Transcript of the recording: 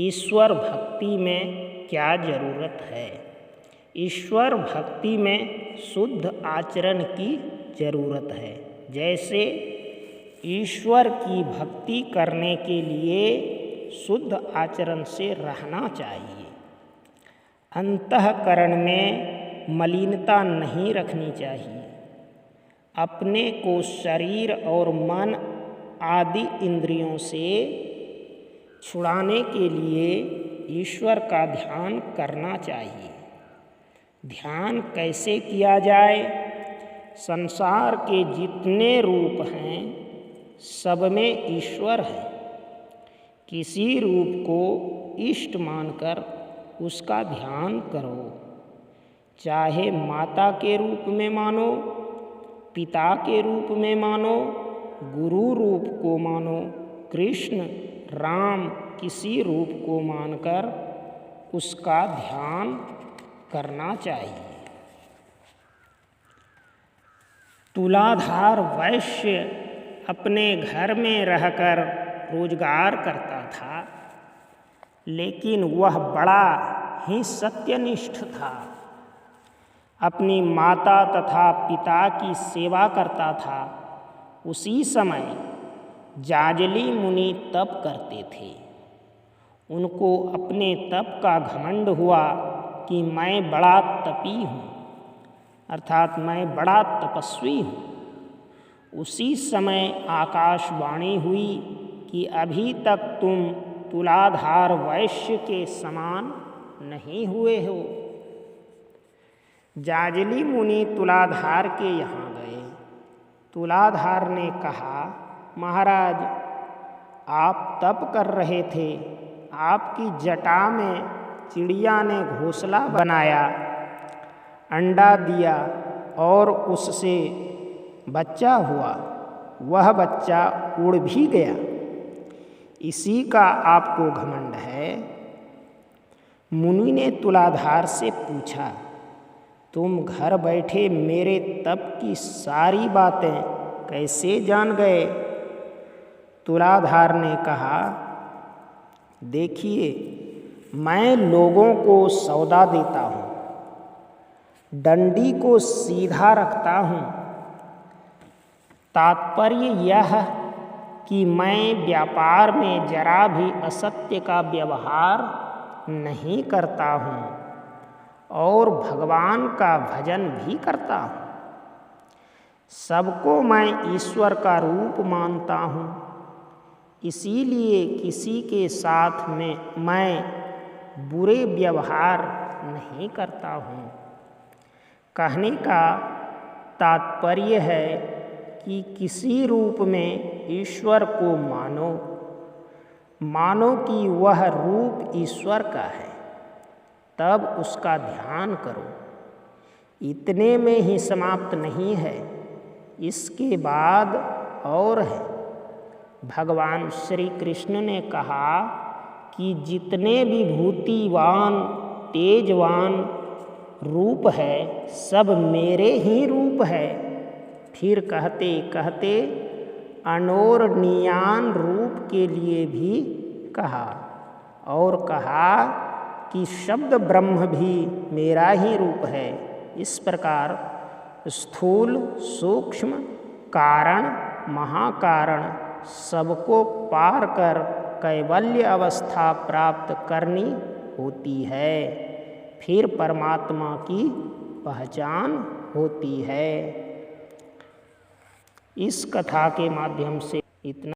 ईश्वर भक्ति में क्या जरूरत है? ईश्वर भक्ति में शुद्ध आचरण की जरूरत है। जैसे ईश्वर की भक्ति करने के लिए शुद्ध आचरण से रहना चाहिए। अंतःकरण में मलिनता नहीं रखनी चाहिए। अपने को शरीर और मन आदि इंद्रियों से छुड़ाने के लिए ईश्वर का ध्यान करना चाहिए। ध्यान कैसे किया जाए? संसार के जितने रूप हैं सब में ईश्वर है। किसी रूप को इष्ट मानकर उसका ध्यान करो। चाहे माता के रूप में मानो, पिता के रूप में मानो, गुरु रूप को मानो, कृष्ण राम किसी रूप को मानकर उसका ध्यान करना चाहिए। तुलाधार वैश्य अपने घर में रहकर रोजगार करता था, लेकिन वह बड़ा ही सत्यनिष्ठ था। अपनी माता तथा पिता की सेवा करता था। उसी समय जाजली मुनि तप करते थे। उनको अपने तप का घमंड हुआ कि मैं बड़ा तपी हूँ, अर्थात मैं बड़ा तपस्वी हूँ। उसी समय आकाशवाणी हुई कि अभी तक तुम तुलाधार वैश्य के समान नहीं हुए हो। जाजली मुनि तुलाधार के यहाँ गए। तुलाधार ने कहा, महाराज, आप तप कर रहे थे। आपकी जटा में चिड़िया ने घोंसला बनाया, अंडा दिया और उससे बच्चा हुआ। वह बच्चा उड़ भी गया। इसी का आपको घमंड है। मुनि ने तुलाधार से पूछा, तुम घर बैठे मेरे तप की सारी बातें कैसे जान गए? तुलाधार ने कहा, देखिए, मैं लोगों को सौदा देता हूँ, डंडी को सीधा रखता हूँ। तात्पर्य यह कि मैं व्यापार में जरा भी असत्य का व्यवहार नहीं करता हूँ और भगवान का भजन भी करता हूँ। सबको मैं ईश्वर का रूप मानता हूँ। इसीलिए किसी के साथ में मैं बुरे व्यवहार नहीं करता हूँ। कहने का तात्पर्य है कि किसी रूप में ईश्वर को मानो कि वह रूप ईश्वर का है, तब उसका ध्यान करो। इतने में ही समाप्त नहीं है, इसके बाद और है। भगवान श्री कृष्ण ने कहा कि जितने विभूतिवान तेजवान रूप है सब मेरे ही रूप है। फिर कहते कहते अनोरणीयान रूप के लिए भी कहा और कहा कि शब्द ब्रह्म भी मेरा ही रूप है। इस प्रकार स्थूल सूक्ष्म कारण महाकारण सबको पार कर कैवल्य अवस्था प्राप्त करनी होती है। फिर परमात्मा की पहचान होती है। इस कथा के माध्यम से इतना